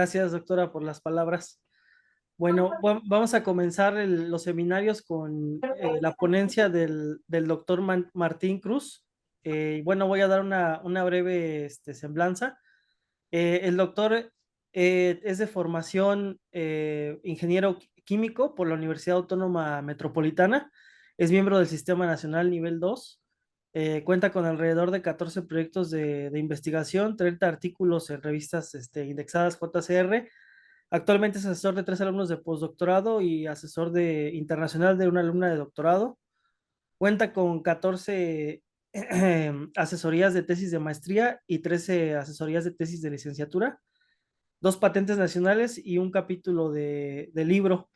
Gracias, doctora, por las palabras. Bueno, vamos a comenzar los seminarios con la ponencia del doctor Martín Cruz. Bueno, voy a dar una breve semblanza. El doctor es de formación ingeniero químico por la Universidad Autónoma Metropolitana. Es miembro del Sistema Nacional Nivel 2. Cuenta con alrededor de 14 proyectos de investigación, 30 artículos en revistas indexadas JCR. Actualmente es asesor de 3 alumnos de postdoctorado y asesor internacional de una alumna de doctorado. Cuenta con 14 asesorías de tesis de maestría y 13 asesorías de tesis de licenciatura, 2 patentes nacionales y un capítulo de libro.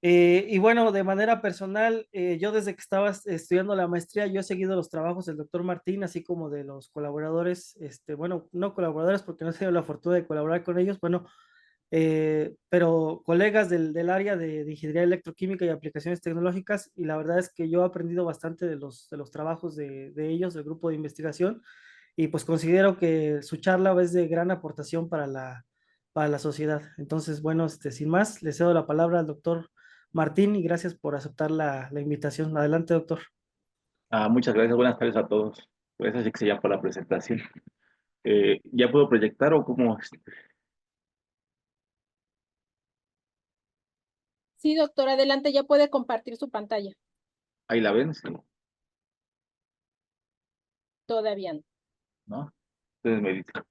Y bueno, de manera personal, yo desde que estaba estudiando la maestría, yo he seguido los trabajos del doctor Martín, así como de los colaboradores, bueno, no colaboradores porque no he tenido la fortuna de colaborar con ellos, bueno, pero colegas del área de ingeniería electroquímica y aplicaciones tecnológicas, y la verdad es que yo he aprendido bastante de los trabajos de ellos, del grupo de investigación, y pues considero que su charla es de gran aportación para la sociedad. Entonces, bueno, sin más, le cedo la palabra al doctor Martín y gracias por aceptar la invitación. Adelante, doctor. Muchas gracias, buenas tardes a todos. Gracias, Ixia, por la presentación. ¿Ya puedo proyectar o cómo? Sí, doctor, adelante, ya puede compartir su pantalla. Ahí la ven, sí, Todavía no. ¿no? Entonces me dicen,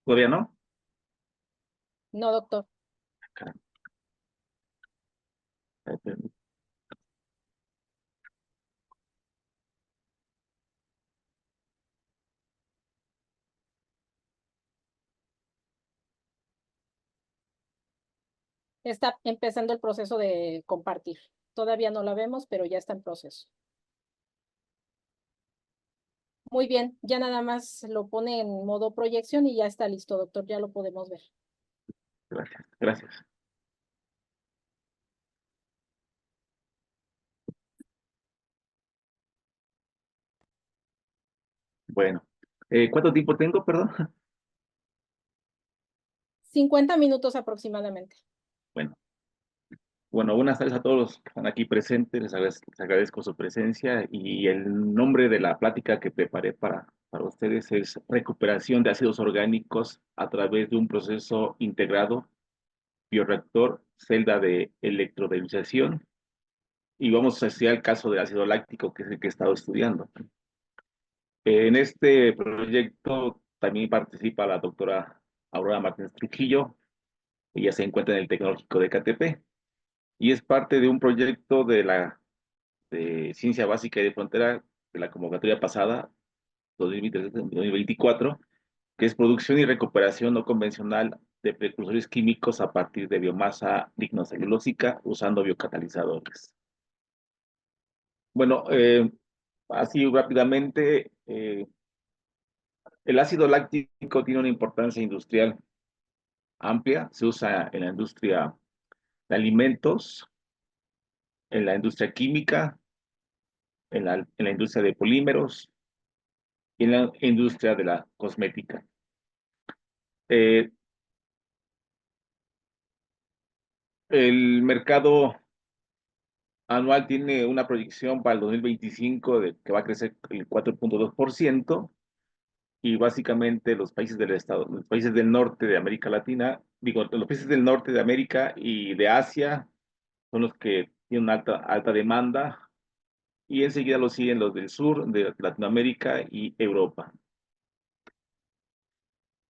¿todavía no? No, doctor. Acá, ahí, permítame. Está empezando el proceso de compartir. Todavía no la vemos, pero ya está en proceso. Muy bien, ya nada más lo pone en modo proyección y ya está listo, doctor, ya lo podemos ver. Gracias, gracias. Bueno, ¿cuánto tiempo tengo, perdón? 50 minutos aproximadamente. Bueno, bueno, buenas tardes a todos los que están aquí presentes, les agradezco su presencia y el nombre de la plática que preparé para ustedes es Recuperación de ácidos orgánicos a través de un proceso integrado, bioreactor, celda de electrodebilización. Y vamos a estudiar el caso del ácido láctico, que es el que he estado estudiando. En este proyecto también participa la doctora Aurora Martínez Trujillo. Ella se encuentra en el Tecnológico de Ecatepec y es parte de un proyecto de Ciencia Básica y de Frontera de la convocatoria pasada, 2023-2024, que es producción y recuperación no convencional de precursores químicos a partir de biomasa lignocelulósica usando biocatalizadores. Bueno, así rápidamente, el ácido láctico tiene una importancia industrial amplia, se usa en la industria de alimentos, en la industria química, en la industria de polímeros y en la industria de la cosmética. Eh, el mercado anual tiene una proyección para el 2025 de que va a crecer el 4.2%. Y básicamente los países del norte de América Latina, digo, los países del norte de América y de Asia son los que tienen una alta demanda, y enseguida lo siguen los del sur de Latinoamérica y Europa.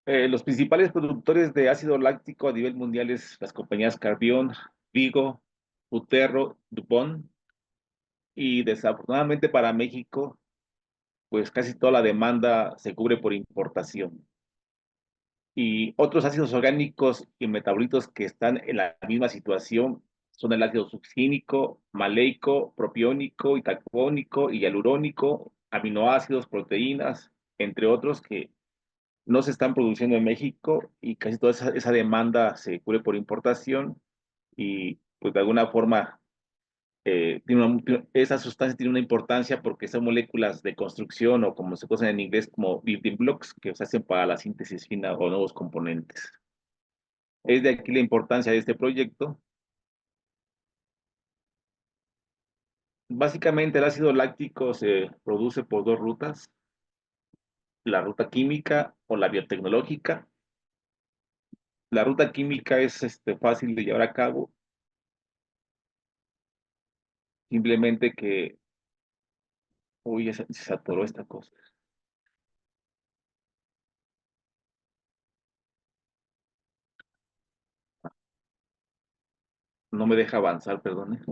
Los principales productores de ácido láctico a nivel mundial es las compañías Carbión, Vigo, Futerro, DuPont, y desafortunadamente para México, pues casi toda la demanda se cubre por importación. Y otros ácidos orgánicos y metabolitos que están en la misma situación son el ácido succínico, maleico, propiónico, itacónico y hialurónico, aminoácidos, proteínas, entre otros que no se están produciendo en México, y casi toda esa demanda se cubre por importación y pues de alguna forma esa sustancia tiene una importancia porque son moléculas de construcción o como se conocen en inglés como building blocks que se hacen para la síntesis fina o nuevos componentes. Es de aquí la importancia de este proyecto. Básicamente el ácido láctico se produce por dos rutas, la ruta química o la biotecnológica. La ruta química es fácil de llevar a cabo, simplemente que, uy, ya se atoró esta cosa. No me deja avanzar, perdón.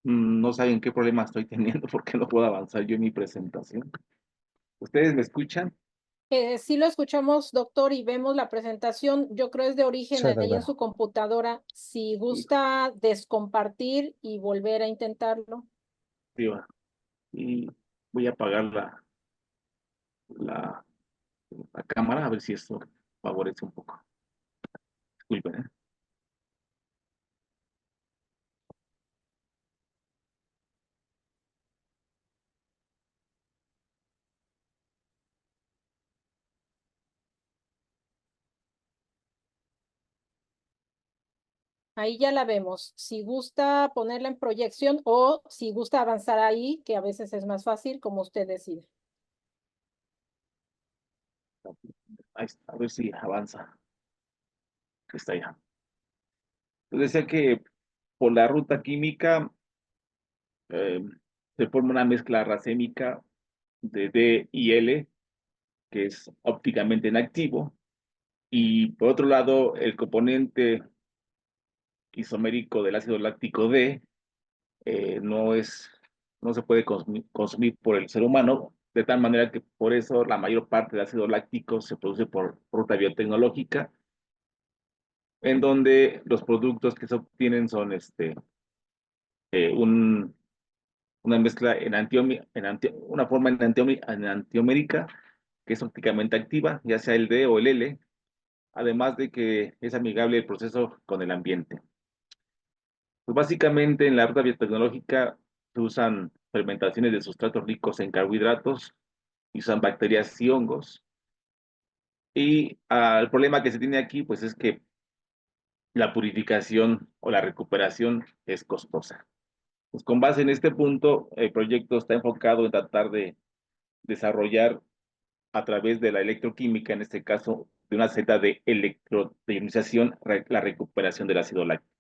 No saben qué problema estoy teniendo porque no puedo avanzar yo en mi presentación. ¿Ustedes me escuchan? Sí lo escuchamos, doctor, y vemos la presentación. Yo creo es de origen Sí, ahí en doctor. su computadora. Si Sí, gusta descompartir y volver a intentarlo. sí, va. Y voy a apagar la, la cámara a ver si esto favorece un poco. Disculpen, ¿eh? Ahí ya la vemos. Si gusta ponerla en proyección o si gusta avanzar ahí, que a veces es más fácil, como usted decide. Ahí está, a ver si avanza. Está ya. Les decía que por la ruta química eh, se forma una mezcla racémica de D y L, que es ópticamente inactivo, y por otro lado, el componente isomérico del ácido láctico D no es, no se puede consumir por el ser humano, de tal manera que por eso la mayor parte del ácido láctico se produce por ruta biotecnológica, en donde los productos que se obtienen son un una mezcla una forma enantiomérica que es ópticamente activa, ya sea el D o el L, además de que es amigable el proceso con el ambiente. Pues básicamente en la ruta biotecnológica se usan fermentaciones de sustratos ricos en carbohidratos y usan bacterias y hongos. Y el problema que se tiene aquí pues es que la purificación o la recuperación es costosa. Pues con base en este punto, el proyecto está enfocado en tratar de desarrollar a través de la electroquímica, en este caso de una celda de electrodionización, la recuperación del ácido láctico.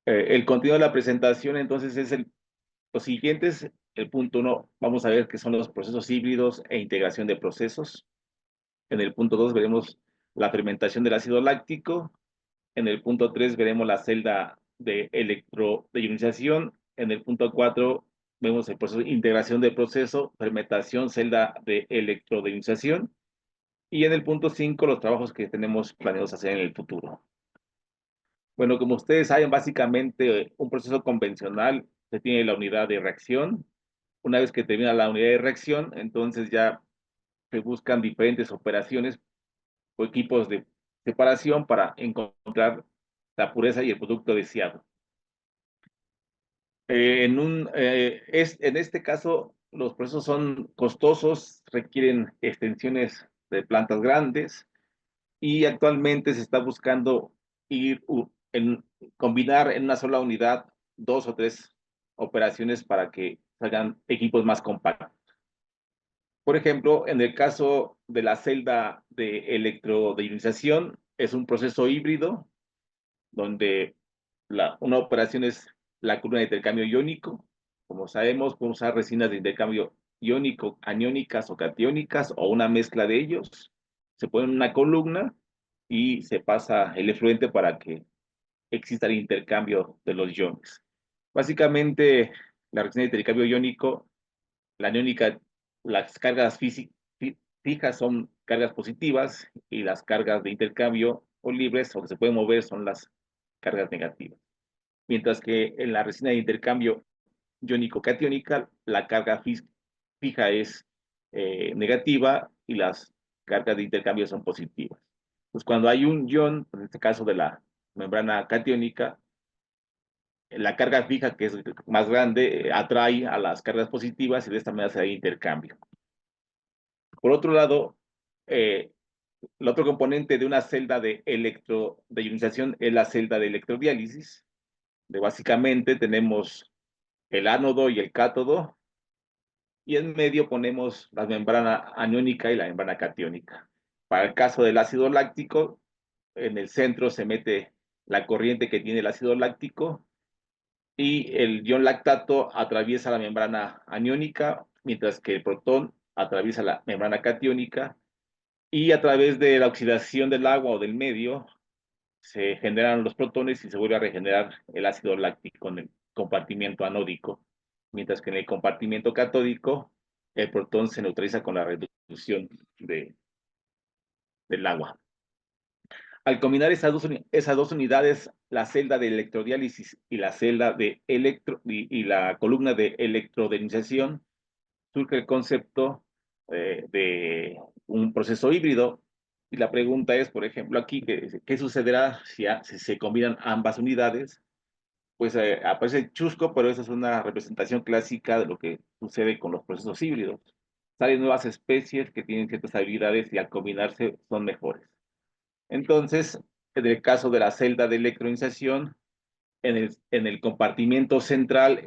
El contenido de la presentación entonces es los siguientes. El punto 1, vamos a ver qué son los procesos híbridos e integración de procesos. En el punto 2 veremos la fermentación del ácido láctico. En el punto 3 veremos la celda de electrodionización. En el punto 4 vemos el proceso de integración de proceso, fermentación, celda de electrodionización. Y en el punto 5 los trabajos que tenemos planeados hacer en el futuro. Bueno, como ustedes saben, básicamente un proceso convencional se tiene la unidad de reacción. Una vez que termina la unidad de reacción, entonces ya se buscan diferentes operaciones o equipos de separación para encontrar la pureza y el producto deseado. En este caso, los procesos son costosos, requieren extensiones de plantas grandes, y actualmente se está buscando combinar en una sola unidad dos o tres operaciones para que salgan equipos más compactos. Por ejemplo, en el caso de la celda de electrodionización, es un proceso híbrido donde una operación es la columna de intercambio iónico. Como sabemos, podemos usar resinas de intercambio iónico, aniónicas o catiónicas o una mezcla de ellos. Se pone en una columna y se pasa el efluente para que exista el intercambio de los iones. Básicamente, la resina de intercambio iónico, la aniónica, las cargas fijas son cargas positivas y las cargas de intercambio o libres o que se pueden mover son las cargas negativas. Mientras que en la resina de intercambio iónico-catiónica, la carga fija es negativa y las cargas de intercambio son positivas. Pues cuando hay un ion, en este caso de la membrana catiónica, la carga fija, que es más grande, atrae a las cargas positivas y de esta manera se da intercambio. Por otro lado, el otro componente de una celda de ionización es la celda de electrodiálisis, de básicamente tenemos el ánodo y el cátodo, y en medio ponemos la membrana aniónica y la membrana catiónica. Para el caso del ácido láctico, en el centro se mete la corriente que tiene el ácido láctico y el ion lactato atraviesa la membrana aniónica, mientras que el protón atraviesa la membrana catiónica y a través de la oxidación del agua o del medio se generan los protones y se vuelve a regenerar el ácido láctico en el compartimiento anódico, mientras que en el compartimiento catódico el protón se neutraliza con la reducción del agua. Al combinar esas dos unidades, la celda de electrodiálisis y la celda de y la columna de electrodialización, surge el concepto de un proceso híbrido. Y la pregunta es, por ejemplo, aquí, ¿qué sucederá si se combinan ambas unidades? Pues aparece chusco, pero esa es una representación clásica de lo que sucede con los procesos híbridos. Salen nuevas especies que tienen ciertas habilidades y al combinarse son mejores. Entonces, en el caso de la celda de electronización, en el compartimiento central,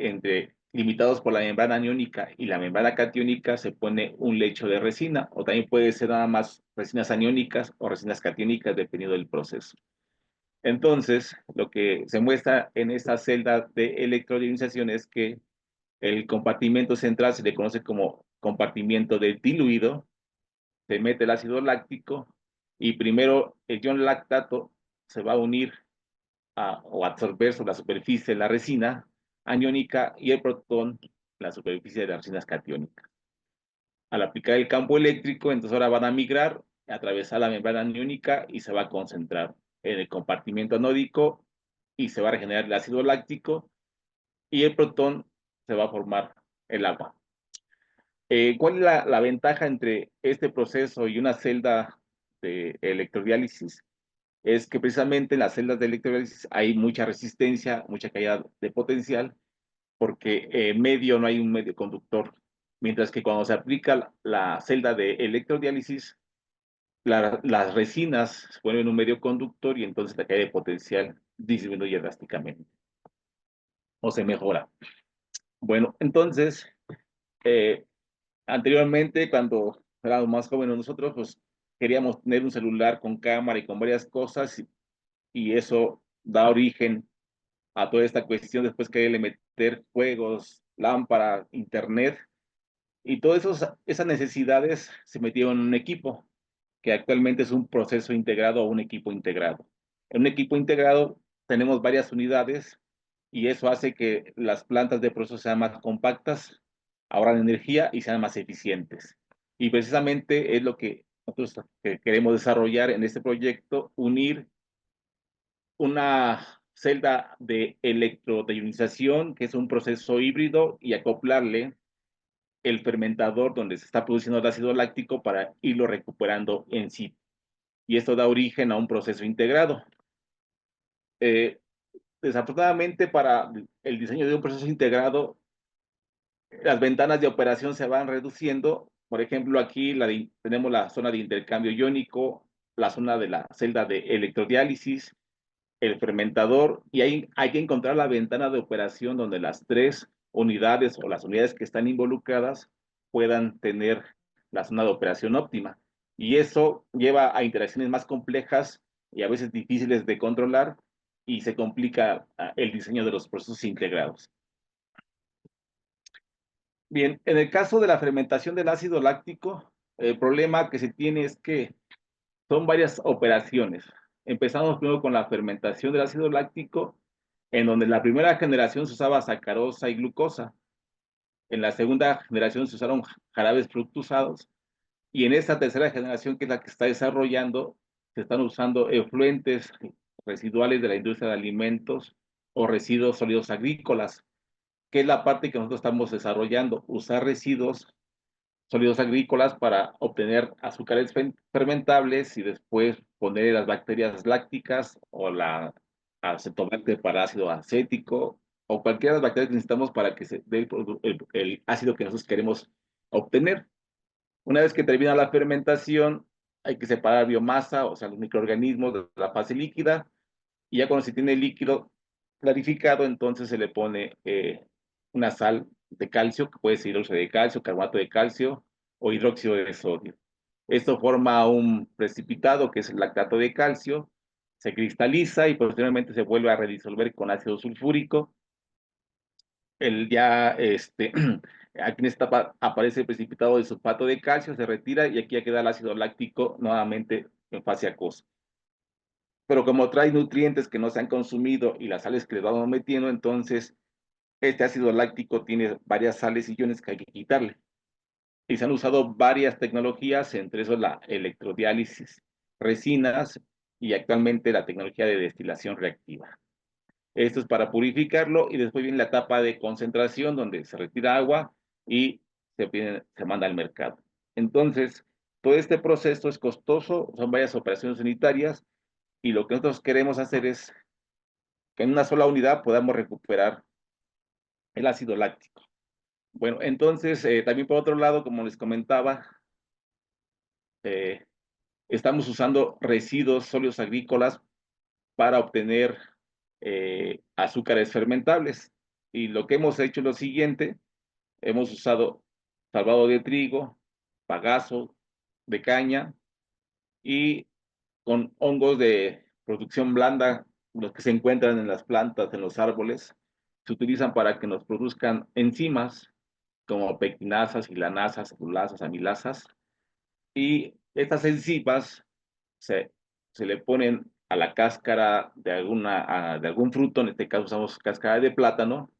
limitados por la membrana aniónica y la membrana catiónica, se pone un lecho de resina, o también puede ser nada más resinas aniónicas o resinas catiónicas, dependiendo del proceso. Entonces, lo que se muestra en esta celda de electrodionización es que el compartimento central se le conoce como compartimiento de diluido, se mete el ácido láctico y primero el ion lactato se va a unir o absorber sobre la superficie de la resina aniónica y el protón la superficie de las resinas catiónicas. Al aplicar el campo eléctrico, entonces ahora van a migrar, atravesar la membrana aniónica y se va a concentrar en el compartimiento anódico y se va a regenerar el ácido láctico y el protón se va a formar el agua. ¿Cuál es la ventaja entre este proceso y una celda de electrodiálisis? Es que precisamente en las celdas de electrodiálisis hay mucha resistencia, mucha caída de potencial, porque en medio no hay un medio conductor, mientras que cuando se aplica la celda de electrodiálisis, las resinas se vuelven un medio conductor y entonces la caída de potencial disminuye drásticamente o se mejora. Bueno, entonces, anteriormente, cuando éramos más jóvenes nosotros, pues queríamos tener un celular con cámara y con varias cosas y eso da origen a toda esta cuestión después quererle meter juegos, lámpara, internet y todas esas necesidades se metieron en un equipo que actualmente es un proceso integrado o un equipo integrado. En un equipo integrado tenemos varias unidades y eso hace que las plantas de proceso sean más compactas, ahorran energía y sean más eficientes. Y precisamente es lo que nosotros queremos desarrollar en este proyecto, unir una celda de electrodionización, que es un proceso híbrido, y acoplarle el fermentador donde se está produciendo el ácido láctico para irlo recuperando en sí. Y esto da origen a un proceso integrado. Desafortunadamente, para el diseño de un proceso integrado, las ventanas de operación se van reduciendo. Por ejemplo, aquí tenemos la zona de intercambio iónico, la zona de la celda de electrodiálisis, el fermentador, y ahí hay que encontrar la ventana de operación donde las tres unidades o las unidades que están involucradas puedan tener la zona de operación óptima. Y eso lleva a interacciones más complejas y a veces difíciles de controlar y se complica el diseño de los procesos integrados. Bien, en el caso de la fermentación del ácido láctico, el problema que se tiene es que son varias operaciones. Empezamos primero con la fermentación del ácido láctico, en donde en la primera generación se usaba sacarosa y glucosa. En la segunda generación se usaron jarabes fructuosados Y en esta tercera generación, que es la que está desarrollando, se están usando efluentes residuales de la industria de alimentos o residuos sólidos agrícolas, que es la parte que nosotros estamos desarrollando, usar residuos sólidos agrícolas para obtener azúcares fermentables y después poner las bacterias lácticas o la acetobacter para ácido acético o cualquiera de las bacterias que necesitamos para que se dé el ácido que nosotros queremos obtener. Una vez que termina la fermentación, hay que separar biomasa, o sea, los microorganismos de la fase líquida, y ya cuando se tiene el líquido clarificado, entonces se le pone una sal de calcio, que puede ser hidróxido de calcio, carbonato de calcio o hidróxido de sodio. Esto forma un precipitado que es el lactato de calcio, se cristaliza y posteriormente se vuelve a redisolver con ácido sulfúrico. Aquí en esta etapa aparece el precipitado de sulfato de calcio, se retira y aquí ya queda el ácido láctico nuevamente en fase acuosa. Pero como trae nutrientes que no se han consumido y las sales que le vamos metiendo, entonces este ácido láctico tiene varias sales y iones que hay que quitarle. Y se han usado varias tecnologías, entre eso la electrodiálisis, resinas y actualmente la tecnología de destilación reactiva. Esto es para purificarlo y después viene la etapa de concentración donde se retira agua y se manda al mercado. Entonces, todo este proceso es costoso, son varias operaciones unitarias y lo que nosotros queremos hacer es que en una sola unidad podamos recuperar el ácido láctico. Bueno, entonces, también por otro lado, como les comentaba, eh, estamos usando residuos sólidos agrícolas para obtener azúcares fermentables. Y lo que hemos hecho es lo siguiente: hemos usado salvado de trigo, bagazo de caña y con hongos de producción blanda, los que se encuentran en las plantas, en los árboles, se utilizan para que nos produzcan enzimas como pectinasas, gilanasas, celulasas, amilasas, y estas enzimas se, se le ponen a la cáscara de algún fruto, en este caso usamos cáscara de plátano,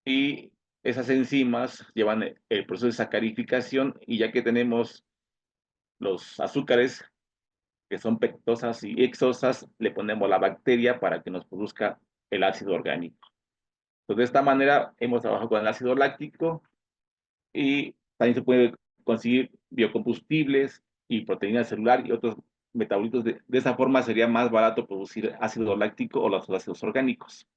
y esas enzimas llevan el proceso de sacarificación y ya que tenemos los azúcares que son pectosas y exosas, le ponemos la bacteria para que nos produzca el ácido orgánico. Entonces, de esta manera hemos trabajado con el ácido láctico y también se puede conseguir biocombustibles y proteína celular y otros metabolitos. De esa forma sería más barato producir ácido láctico o los ácidos orgánicos.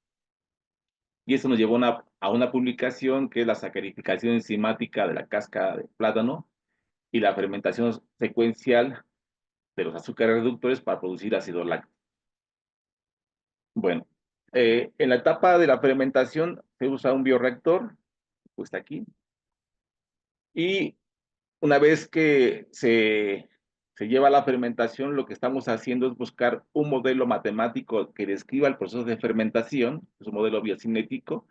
Y eso nos llevó a una publicación que es la sacarificación enzimática de la cáscara de plátano y la fermentación secuencial de los azúcares reductores para producir ácido láctico. Bueno, en la etapa de la fermentación se usa un bioreactor, pues aquí, y una vez que se lleva a la fermentación, lo que estamos haciendo es buscar un modelo matemático que describa el proceso de fermentación, es un modelo biocinético,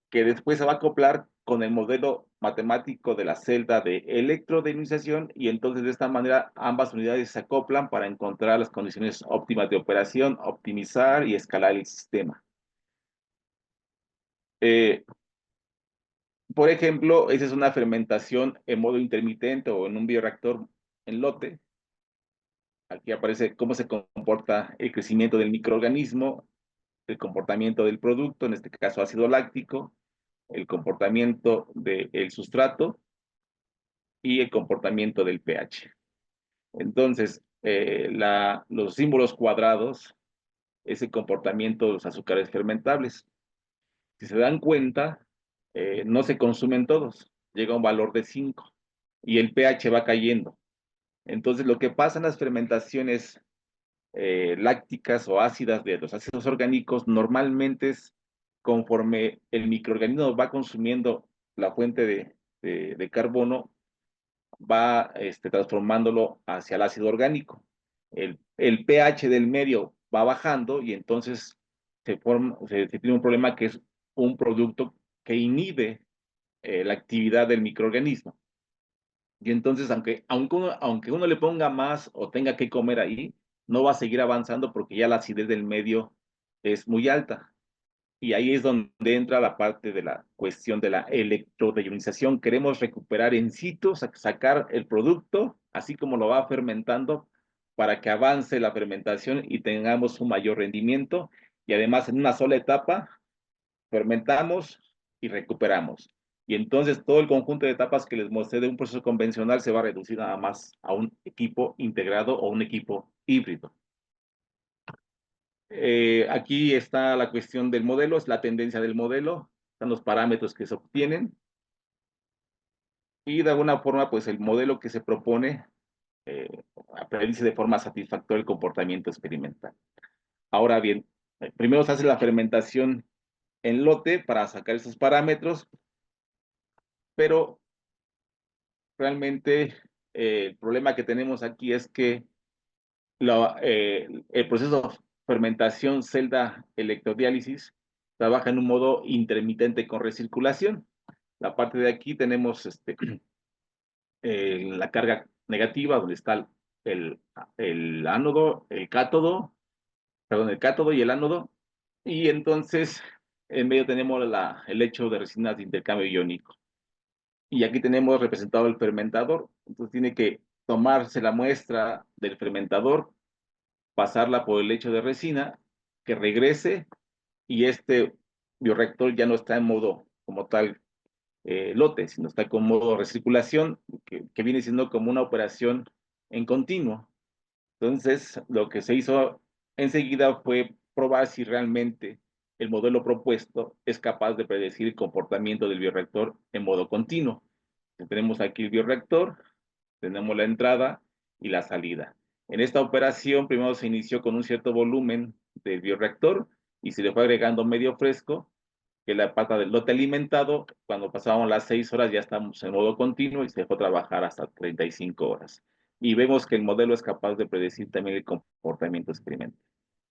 que después se va a acoplar con el modelo matemático de la celda de electrodionización y entonces de esta manera ambas unidades se acoplan para encontrar las condiciones óptimas de operación, optimizar y escalar el sistema. Por ejemplo, esa es una fermentación en modo intermitente o en un bioreactor en lote. Aquí aparece cómo se comporta el crecimiento del microorganismo, el comportamiento del producto, en este caso ácido láctico, el comportamiento del sustrato y el comportamiento del pH. Entonces, los símbolos cuadrados es el comportamiento de los azúcares fermentables. Si se dan cuenta, no se consumen todos, llega a un valor de 5 y el pH va cayendo. Entonces, lo que pasa en las fermentaciones lácticas o ácidas de los ácidos orgánicos normalmente es conforme el microorganismo va consumiendo la fuente de carbono, va transformándolo hacia el ácido orgánico. El pH del medio va bajando y entonces se tiene un problema que es un producto que inhibe la actividad del microorganismo. Y entonces, aunque uno le ponga más o tenga que comer ahí, no va a seguir avanzando porque ya la acidez del medio es muy alta. y ahí es donde entra la parte de la cuestión de la electrodeionización. Queremos recuperar in situ, sacar el producto, así como lo va fermentando, para que avance la fermentación y tengamos un mayor rendimiento, y además en una sola etapa fermentamos y recuperamos. Y entonces todo el conjunto de etapas que les mostré de un proceso convencional se va a reducir nada más a un equipo integrado o un equipo híbrido. Aquí está la cuestión del modelo, es la tendencia del modelo, están los parámetros que se obtienen, y de alguna forma, pues el modelo que se propone predice de forma satisfactoria el comportamiento experimental. Ahora bien, primero se hace la fermentación en lote para sacar esos parámetros, pero realmente el problema que tenemos aquí es que el proceso de fermentación celda electrodiálisis trabaja en un modo intermitente con recirculación. La parte de aquí tenemos la carga negativa, donde está el ánodo, el cátodo, perdón, el cátodo y el ánodo, y entonces en medio tenemos el lecho de resinas de intercambio iónico. Y aquí tenemos representado el fermentador, entonces tiene que tomarse la muestra del fermentador, pasarla por el lecho de resina, que regrese, y este bioreactor ya no está en modo como tal lote, sino está con modo recirculación, que viene siendo como una operación en continuo. Entonces, lo que se hizo enseguida fue probar si realmente el modelo propuesto es capaz de predecir el comportamiento del bioreactor en modo continuo. Tenemos aquí el bioreactor, tenemos la entrada y la salida. En esta operación, primero se inició con un cierto volumen del bioreactor y se le fue agregando medio fresco, que es la parte del lote alimentado. Cuando pasábamos las 6 horas ya estamos en modo continuo y se dejó trabajar hasta 35 horas. Y vemos que el modelo es capaz de predecir también el comportamiento experimental.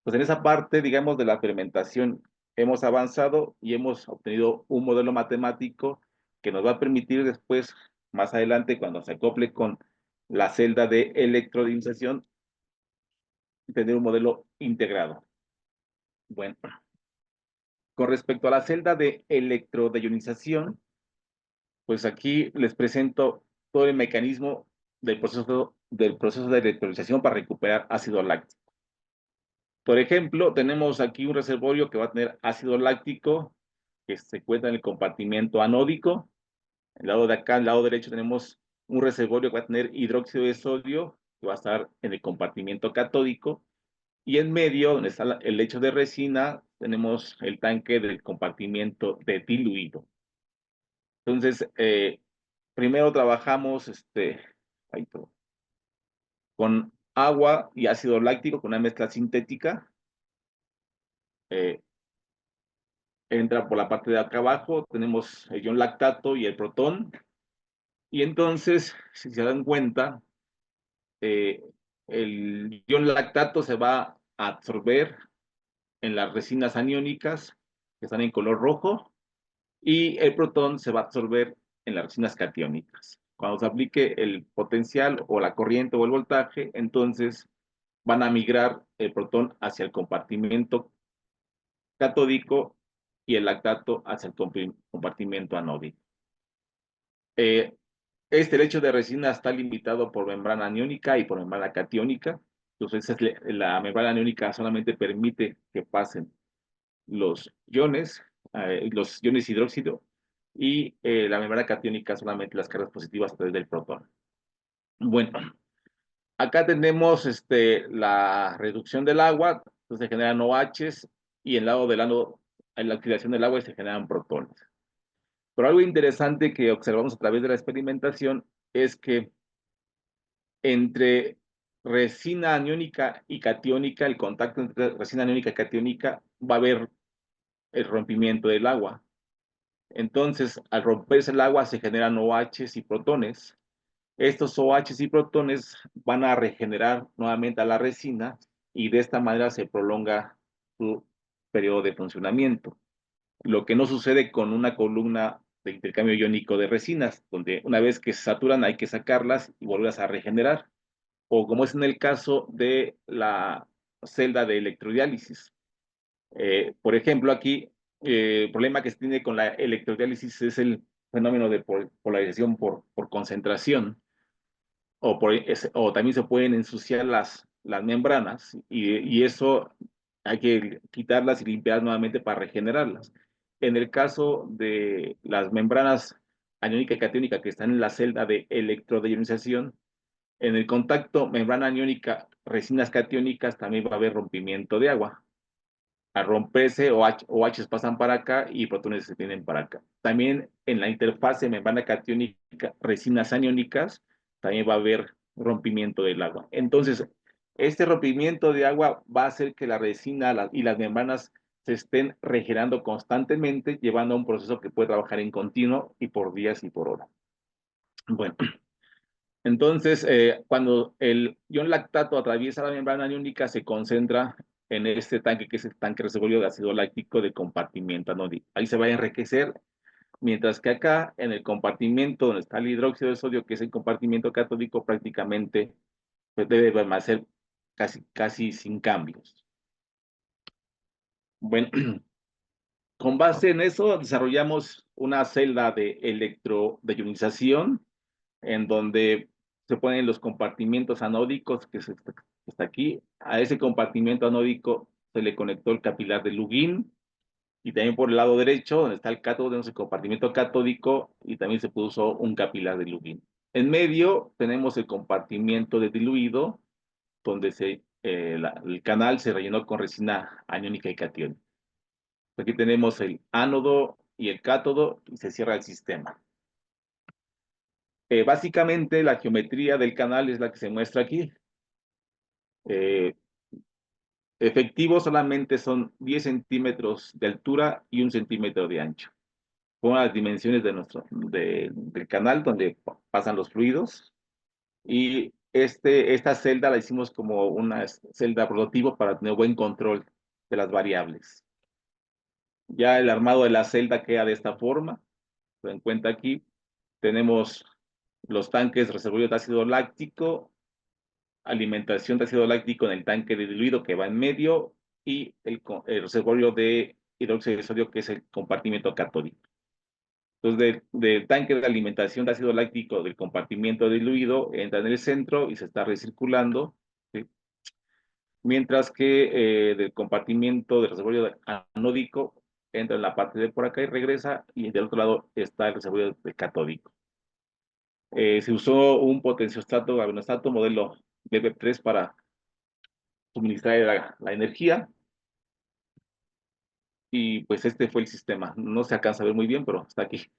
Pues en esa parte, digamos, de la fermentación hemos avanzado y hemos obtenido un modelo matemático que nos va a permitir después, más adelante, cuando se acople con la celda de electrodionización, tener un modelo integrado. Bueno, con respecto a la celda de electrodeionización, pues aquí les presento todo el mecanismo del proceso de electrolización para recuperar ácido láctico. Por ejemplo, tenemos aquí un reservorio que va a tener ácido láctico que se encuentra en el compartimento anódico. El lado de acá, al lado derecho, tenemos un reservorio que va a tener hidróxido de sodio que va a estar en el compartimento catódico. Y en medio, donde está el lecho de resina, tenemos el tanque del compartimiento de diluido. Entonces, primero trabajamos con agua y ácido láctico, con una mezcla sintética. Entra por la parte de acá abajo, tenemos el ion lactato y el protón. Y entonces, si se dan cuenta, el ion lactato se va a absorber en las resinas aniónicas, que están en color rojo, y el protón se va a absorber en las resinas catiónicas. Cuando se aplique el potencial o la corriente o el voltaje, entonces van a migrar el protón hacia el compartimento catódico y el lactato hacia el compartimento anódico. Este lecho de resina está limitado por membrana aniónica y por membrana catiónica. Entonces, la membrana aniónica solamente permite que pasen los iones hidróxido, y la membrana catiónica solamente las cargas positivas a través del protón. Bueno, acá tenemos la reducción del agua, entonces se generan OHs, y en el lado del ánodo, en la oxidación del agua, se generan protones. Pero algo interesante que observamos a través de la experimentación es que entre resina aniónica y catiónica, el contacto entre resina aniónica y catiónica, va a haber el rompimiento del agua. Entonces, al romperse el agua se generan OHs y protones. Estos OHs y protones van a regenerar nuevamente a la resina, y de esta manera se prolonga su periodo de funcionamiento. Lo que no sucede con una columna de intercambio iónico de resinas, donde una vez que se saturan hay que sacarlas y volverlas a regenerar, o como es en el caso de la celda de electrodiálisis. Por ejemplo, aquí problema que se tiene con la electrodiálisis es el fenómeno de polarización por concentración, o también se pueden ensuciar las membranas, y eso hay que quitarlas y limpiarlas nuevamente para regenerarlas. En el caso de las membranas aniónica y catiónica que están en la celda de electrodeionización, en el contacto membrana aniónica, resinas catiónicas, también va a haber rompimiento de agua. Al romperse, OH pasan para acá y protones se tienen para acá. También en la interfase membrana catiónica, resinas aniónicas, también va a haber rompimiento del agua. Entonces, este rompimiento de agua va a hacer que la resina y las membranas se estén regenerando constantemente, llevando a un proceso que puede trabajar en continuo y por días y por horas. Bueno, entonces, cuando el ion lactato atraviesa la membrana aniónica, se concentra en este tanque, que es el tanque reservorio de ácido láctico de compartimiento anódico. Ahí se va a enriquecer, mientras que acá, en el compartimento donde está el hidróxido de sodio, que es el compartimento catódico, prácticamente pues, debe permanecer casi sin cambios. Bueno, con base en eso, desarrollamos una celda de electrodeionización, en donde se ponen los compartimientos anódicos, que está aquí. A ese compartimento anódico se le conectó el capilar de Lugin, y también por el lado derecho, donde está el cátodo, tenemos el compartimento catódico, y también se puso un capilar de Lugin. En medio tenemos el compartimento de diluido, donde el canal se rellenó con resina aniónica y catiónica. Aquí tenemos el ánodo y el cátodo, y se cierra el sistema. Básicamente la geometría del canal es la que se muestra aquí. Efectivo solamente son 10 centímetros de altura y 1 centímetro de ancho. Son las dimensiones del canal donde pasan los fluidos. Y esta celda la hicimos como una celda prototipo para tener buen control de las variables. Ya el armado de la celda queda de esta forma. Se dan cuenta aquí. Tenemos los tanques reservorios de ácido láctico, alimentación de ácido láctico en el tanque de diluido que va en medio, y el reservorio de hidróxido de sodio, que es el compartimento catódico. Entonces, del tanque de alimentación de ácido láctico del compartimento diluido entra en el centro y se está recirculando, ¿sí? Mientras que del compartimento del reservorio anódico entra en la parte de por acá y regresa, y del otro lado está el reservorio catódico. Se usó un potenciostato galvanostato modelo BB3 para suministrar la energía, y pues este fue el sistema. No se alcanza a ver muy bien, pero está aquí.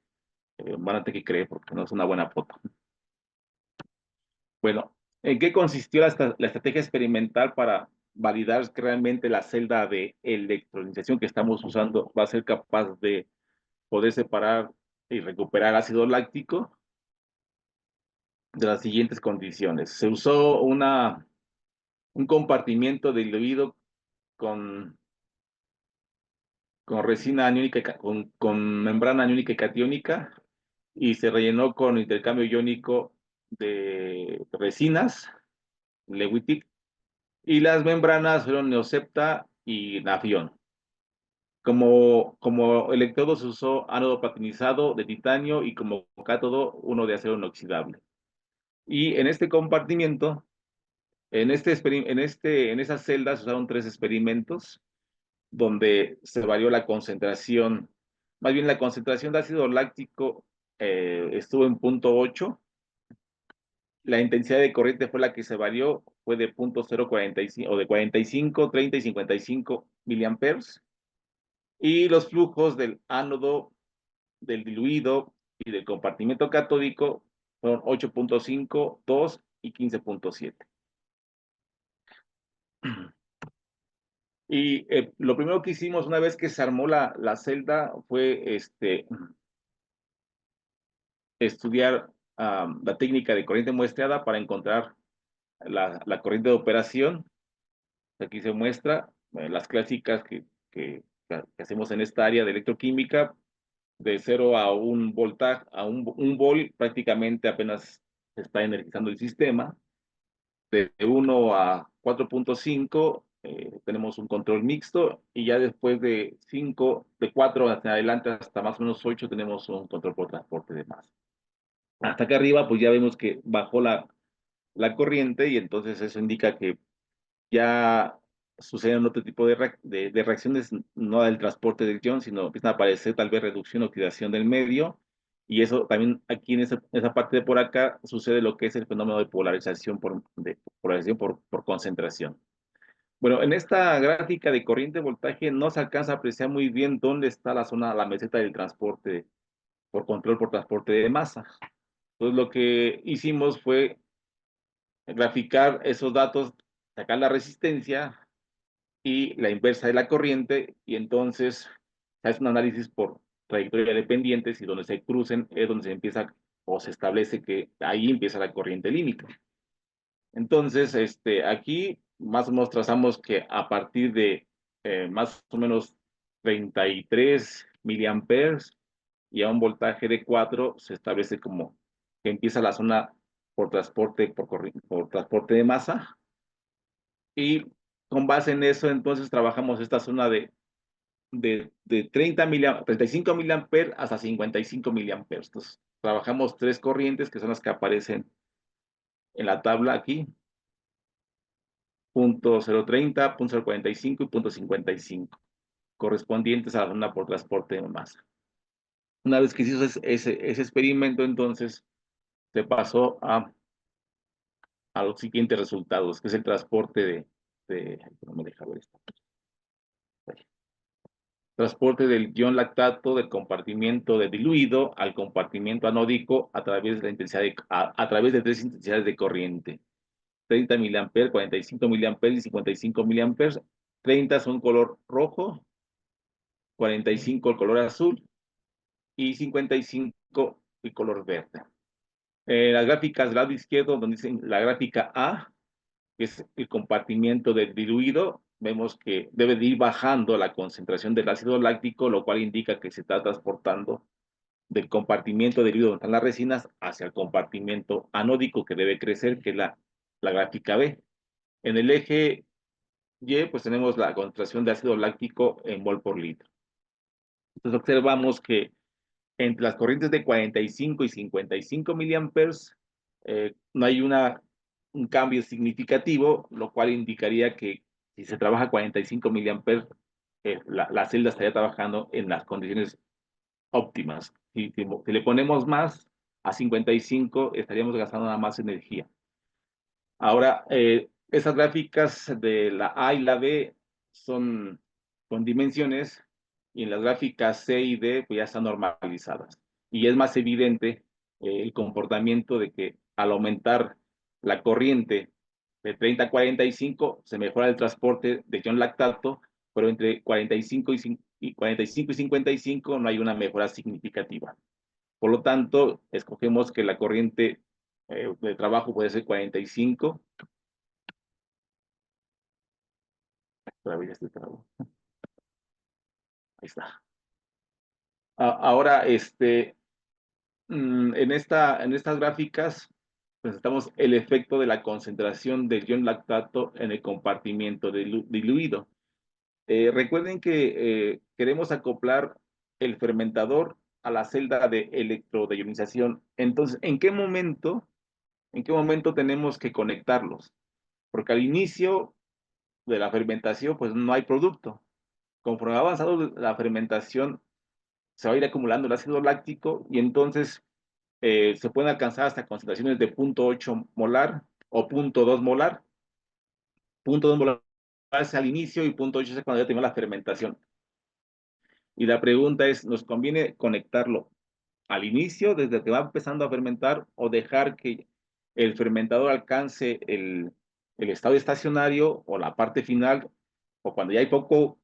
Van a tener que creer porque no es una buena foto. Bueno, ¿en qué consistió la estrategia experimental para validar que realmente la celda de electrolización que estamos usando va a ser capaz de poder separar y recuperar ácido láctico? De las siguientes condiciones. Se usó un compartimiento diluido con resina aniónica, con membrana aniónica y catiónica, y se rellenó con intercambio iónico de resinas, Lewitic, y las membranas fueron Neosepta y Nafión. Como electrodo se usó ánodo platinizado de titanio, y como cátodo uno de acero inoxidable. Y en este compartimiento, en esas celdas se usaron 3 experimentos, donde se varió la concentración, más bien la concentración de ácido láctico estuvo en 0.8. La intensidad de corriente fue la que se varió, fue de 0.045, o de 45, 30 y 55 miliamperes. Y los flujos del ánodo, del diluido y del compartimento catódico fueron 8.5, 2 y 15.7. Y lo primero que hicimos una vez que se armó la celda fue estudiar la técnica de corriente muestreada para encontrar la corriente de operación. Aquí se muestra las clásicas que hacemos en esta área de electroquímica, de 0 a 1 voltaje, a un volt, prácticamente apenas se está energizando el sistema. De 1 a 4.5 tenemos un control mixto, y ya después de 4 hacia adelante hasta más o menos 8 tenemos un control por transporte de masa. Hasta acá arriba pues ya vemos que bajó la corriente, y entonces eso indica que ya suceden otro tipo de reacciones, no del transporte del ion, sino empiezan a aparecer tal vez reducción, oxidación del medio, y eso también aquí en esa parte de por acá sucede lo que es el fenómeno de polarización por concentración. Bueno, en esta gráfica de corriente voltaje no se alcanza a apreciar muy bien dónde está la meseta del transporte por control por transporte de masa. Entonces lo que hicimos fue graficar esos datos, sacar la resistencia y la inversa de la corriente, y entonces se hace un análisis por trayectoria de pendientes, y donde se crucen es donde se empieza o se establece que ahí empieza la corriente límite. Entonces, aquí más o menos trazamos que a partir de más o menos 33 miliamperes y a un voltaje de 4 se establece como que empieza la zona por transporte de masa, y con base en eso entonces trabajamos esta zona de 35 miliamperes hasta 55 miliamperes. Entonces trabajamos 3 corrientes que son las que aparecen en la tabla aquí: punto 0.30, punto 0.45 y punto 55, correspondientes a la zona por transporte de masa. Una vez que se hizo ese experimento, entonces se pasó a los siguientes resultados, que es el transporte no me deja ver esto. Transporte del ion lactato del compartimiento de diluido al compartimiento anódico a través de a través de 3 intensidades de corriente: 30 miliamperes, 45 miliamperes y 55 miliamperes. 30 son color rojo, 45 el color azul y 55 el color verde. Las gráficas del lado izquierdo, donde dicen la gráfica A, que es el compartimiento del diluido, vemos que debe de ir bajando la concentración del ácido láctico, lo cual indica que se está transportando del compartimiento diluido donde están las resinas hacia el compartimento anódico, que debe crecer, que es la gráfica B. En el eje Y, pues tenemos la concentración de ácido láctico en mol por litro. Entonces observamos que entre las corrientes de 45 y 55 miliamperes no hay un cambio significativo, lo cual indicaría que si se trabaja 45 miliamperes, la celda estaría trabajando en las condiciones óptimas. Si le ponemos más a 55, estaríamos gastando nada más energía. Ahora, esas gráficas de la A y la B son con dimensiones, y en las gráficas C y D pues ya están normalizadas. Y es más evidente el comportamiento de que al aumentar la corriente de 30 a 45 se mejora el transporte de ion lactato, pero entre 45 y 55 no hay una mejora significativa. Por lo tanto, escogemos que la corriente de trabajo puede ser 45. Ahí está. Ahora, en estas gráficas presentamos el efecto de la concentración del ion lactato en el compartimiento diluido. Recuerden que queremos acoplar el fermentador a la celda de electrodeionización. Entonces, ¿en qué momento tenemos que conectarlos? Porque al inicio de la fermentación, pues no hay producto. Conforme va avanzando la fermentación, se va a ir acumulando el ácido láctico, y entonces se pueden alcanzar hasta concentraciones de 0.8 molar o 0.2 molar. 0.2 molar es al inicio y 0.8 es cuando ya tenemos la fermentación. Y la pregunta es, ¿nos conviene conectarlo al inicio, desde que va empezando a fermentar, o dejar que el fermentador alcance el estado estacionario o la parte final, o cuando ya hay poca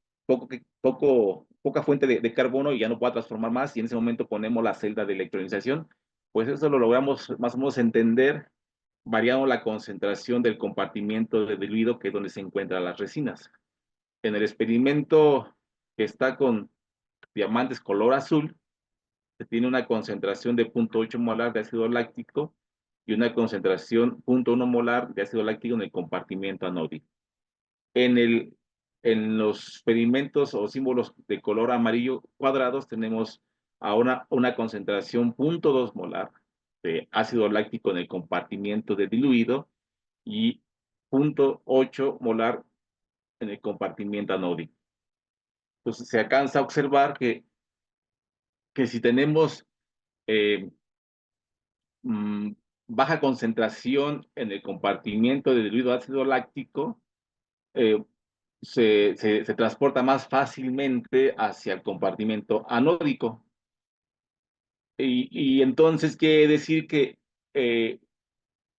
fuente de carbono y ya no pueda transformar más, y en ese momento ponemos la celda de electrolización? Pues eso lo logramos más o menos entender variando la concentración del compartimiento de diluido, que es donde se encuentran las resinas. En el experimento que está con diamantes color azul, se tiene una concentración de 0.8 molar de ácido láctico y una concentración 0.1 molar de ácido láctico en el compartimiento anódico. En el en los experimentos o símbolos de color amarillo cuadrados tenemos ahora una concentración 0.2 molar de ácido láctico en el compartimiento de diluido y 0.8 molar en el compartimiento anódico. Entonces se alcanza a observar que si tenemos eh, mm, baja concentración en el compartimiento de diluido ácido láctico, eh, se transporta más fácilmente hacia el compartimento anódico. Y entonces quiere decir que eh,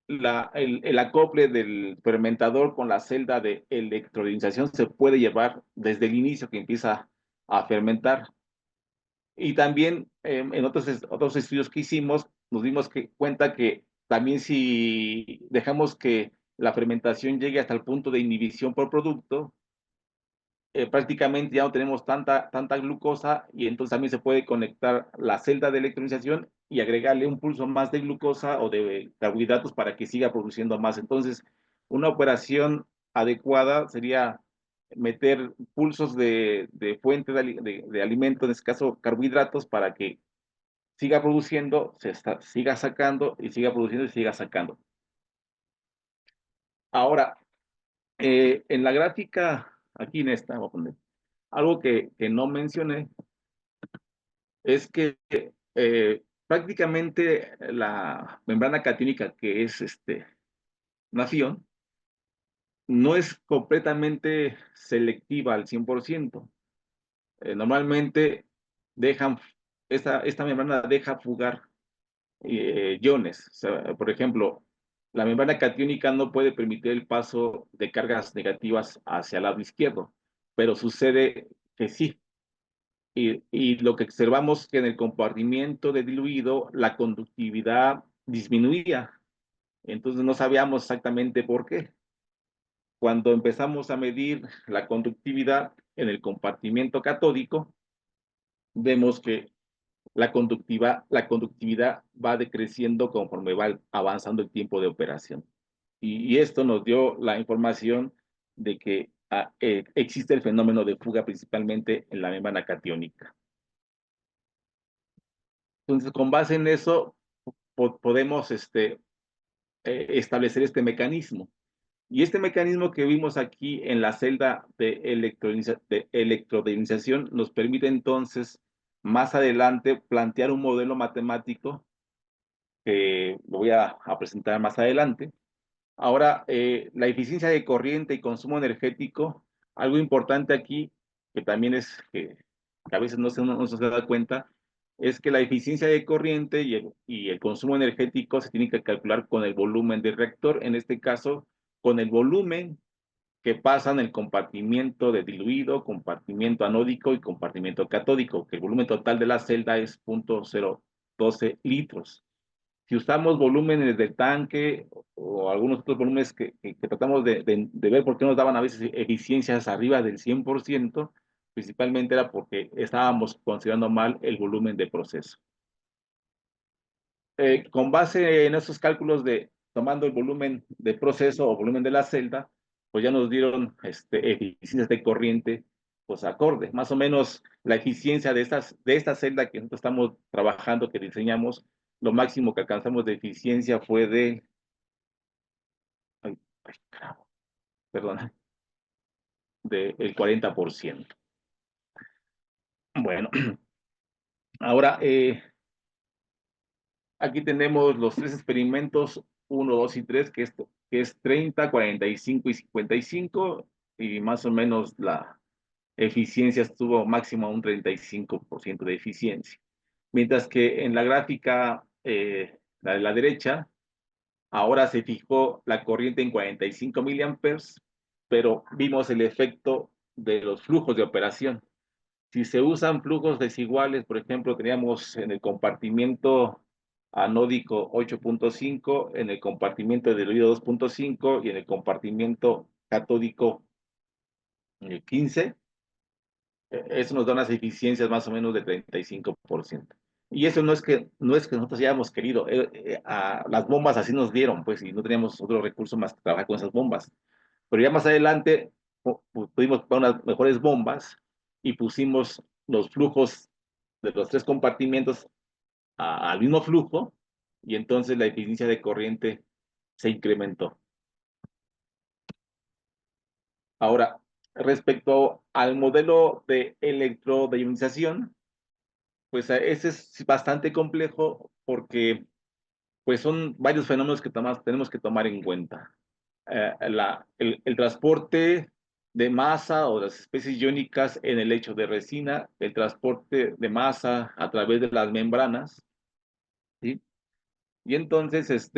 el acople del fermentador con la celda de electrolización se puede llevar desde el inicio que empieza a fermentar. Y también en otros estudios que hicimos, nos dimos cuenta que también si dejamos que la fermentación llegue hasta el punto de inhibición por producto, prácticamente ya no tenemos tanta glucosa y entonces también se puede conectar la celda de electrolización y agregarle un pulso más de glucosa o de carbohidratos para que siga produciendo más. Entonces, una operación adecuada sería meter pulsos de fuente de alimento, en este caso carbohidratos, para que siga produciendo, siga sacando y siga produciendo y siga sacando. Ahora, en la gráfica, aquí en esta, voy a poner, algo que no mencioné es que prácticamente la membrana catiónica, que es nación, no es completamente selectiva al 100%. Normalmente dejan, esta membrana deja fugar iones. O sea, por ejemplo, la membrana catiónica no puede permitir el paso de cargas negativas hacia el lado izquierdo, pero sucede que sí. Y lo que observamos que en el compartimiento de diluido la conductividad disminuía. Entonces no sabíamos exactamente por qué. Cuando empezamos a medir la conductividad en el compartimiento catódico, vemos que la conductividad va decreciendo conforme va avanzando el tiempo de operación. Y esto nos dio la información de que existe el fenómeno de fuga principalmente en la membrana catiónica. Entonces, con base en eso, podemos establecer este mecanismo. Y este mecanismo que vimos aquí en la celda de electrodionización nos permite entonces, más adelante, plantear un modelo matemático que lo voy a presentar más adelante. Ahora, la eficiencia de corriente y consumo energético, algo importante aquí, que también es que a veces no se da cuenta, es que la eficiencia de corriente y el consumo energético se tiene que calcular con el volumen del reactor, en este caso, con el volumen que pasa en el compartimiento de diluido, compartimiento anódico y compartimiento catódico, que el volumen total de la celda es 0.012 litros. Si usamos volúmenes del tanque o algunos otros volúmenes que tratamos de ver por qué nos daban a veces eficiencias arriba del 100%, principalmente era porque estábamos considerando mal el volumen de proceso. Con base en esos cálculos tomando el volumen de proceso o volumen de la celda, pues ya nos dieron eficiencias de corriente, pues acorde. Más o menos la eficiencia de esta celda que nosotros estamos trabajando, que diseñamos, lo máximo que alcanzamos de eficiencia fue ay, carajo, perdón, del 40%. Bueno, ahora aquí tenemos los tres experimentos, 1, 2 y 3, que es 30, 45 y 55, y más o menos la eficiencia estuvo máximo a un 35% de eficiencia. Mientras que en la gráfica, la de la derecha, ahora se fijó la corriente en 45 miliamperes, pero vimos el efecto de los flujos de operación. Si se usan flujos desiguales, por ejemplo, teníamos en el compartimiento anódico 8.5, en el compartimiento de diluido 2.5 y en el compartimiento catódico 15, eso nos da unas eficiencias más o menos de 35%. Y eso no es que nosotros hayamos querido, las bombas así nos dieron, pues, y no teníamos otro recurso más que trabajar con esas bombas. Pero ya más adelante pudimos poner unas mejores bombas y pusimos los flujos de los 3 compartimientos al mismo flujo, y entonces la eficiencia de corriente se incrementó. Ahora, respecto al modelo de electrodeionización, pues ese es bastante complejo porque pues son varios fenómenos que tenemos que tomar en cuenta. El transporte de masa o las especies iónicas en el lecho de resina, el transporte de masa a través de las membranas, ¿sí? Y entonces,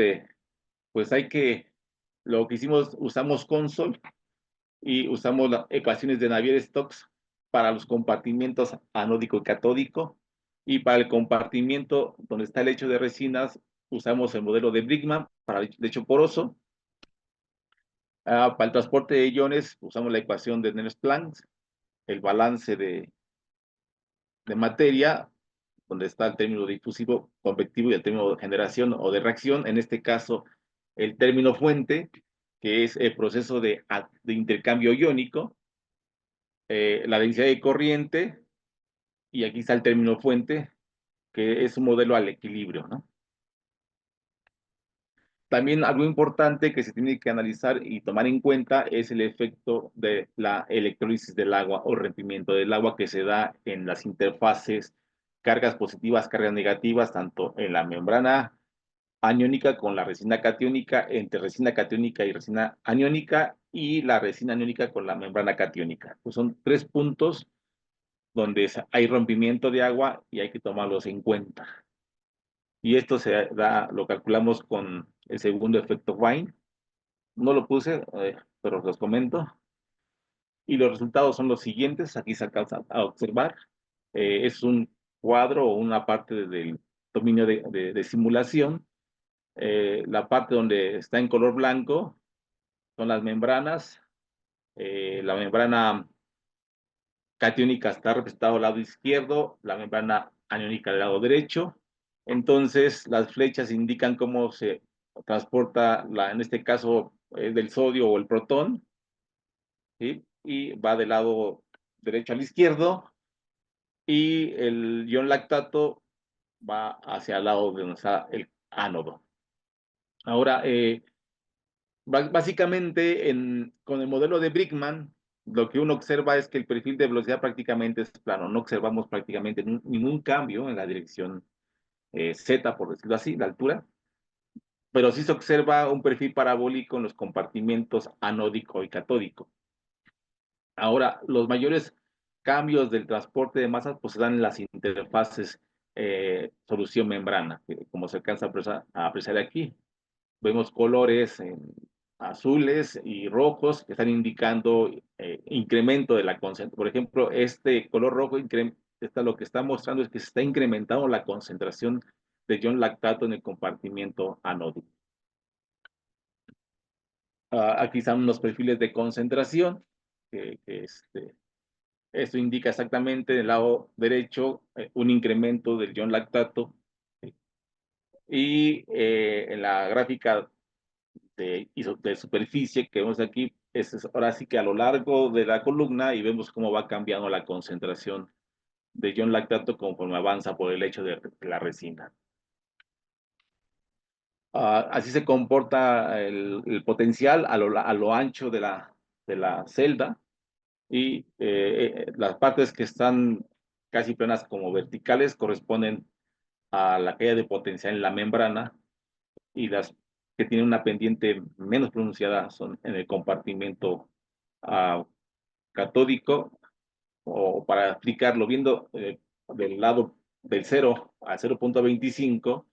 pues lo que hicimos, usamos Consol y usamos las ecuaciones de Navier-Stokes para los compartimientos anódico y catódico, y para el compartimiento donde está el lecho de resinas, usamos el modelo de Brickman para el lecho poroso. Para el transporte de iones, usamos la ecuación de Nernst-Planck, el balance de materia, donde está el término difusivo convectivo y el término de generación o de reacción, en este caso el término fuente, que es el proceso de intercambio iónico, la densidad de corriente, y aquí está el término fuente, que es un modelo al equilibrio, ¿no? También algo importante que se tiene que analizar y tomar en cuenta es el efecto de la electrólisis del agua o rompimiento del agua que se da en las interfaces, cargas positivas, cargas negativas, tanto en la membrana aniónica con la resina catiónica, entre resina catiónica y resina aniónica, y la resina aniónica con la membrana catiónica. Pues son 3 puntos donde hay rompimiento de agua y hay que tomarlos en cuenta. Y esto lo calculamos con el segundo efecto Wien. No lo puse, pero los comento. Y los resultados son los siguientes. Aquí se alcanza a observar. Es un cuadro o una parte del dominio de simulación. La parte donde está en color blanco son las membranas. La membrana catiónica está representada al lado izquierdo, la membrana aniónica del lado derecho. Entonces, las flechas indican cómo se transporta, en este caso, del sodio o el protón, ¿sí? Y va del lado derecho al izquierdo, y el ion lactato va hacia el lado de donde está el ánodo. Ahora, básicamente, con el modelo de Brickman, lo que uno observa es que el perfil de velocidad prácticamente es plano. No observamos prácticamente ningún cambio en la dirección Z, por decirlo así, la altura, pero sí se observa un perfil parabólico en los compartimientos anódico y catódico. Ahora, los mayores cambios del transporte de masas pues se dan en las interfaces solución-membrana, como se alcanza a apreciar aquí. Vemos colores azules y rojos que están indicando incremento de la concentración. Por ejemplo, este color rojo lo que está mostrando es que se está incrementando la concentración de ion lactato en el compartimiento anódico. Aquí están los perfiles de concentración, esto indica exactamente en el lado derecho un incremento del ion lactato, y en la gráfica de superficie que vemos aquí, es ahora sí que a lo largo de la columna, y vemos cómo va cambiando la concentración de ion lactato conforme avanza por el lecho de la resina. Así se comporta el potencial a lo ancho de la celda, y las partes que están casi planas como verticales corresponden a la caída de potencial en la membrana, y las que tienen una pendiente menos pronunciada son en el compartimento catódico. O para explicarlo, viendo del lado del 0 a 0.25,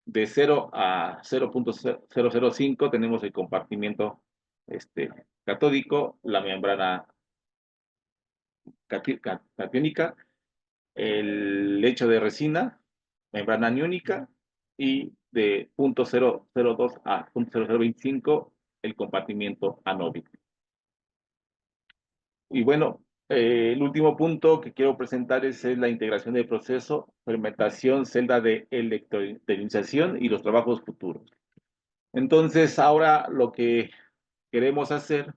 de 0 a 0.005 tenemos el compartimento catódico, la membrana catiónica, el lecho de resina, membrana aniónica, y de 0.002 a 0.0025 el compartimiento anódico. Y bueno, el último punto que quiero presentar es la integración del proceso, fermentación, celda de electrodenización y los trabajos futuros. Entonces, ahora lo que queremos hacer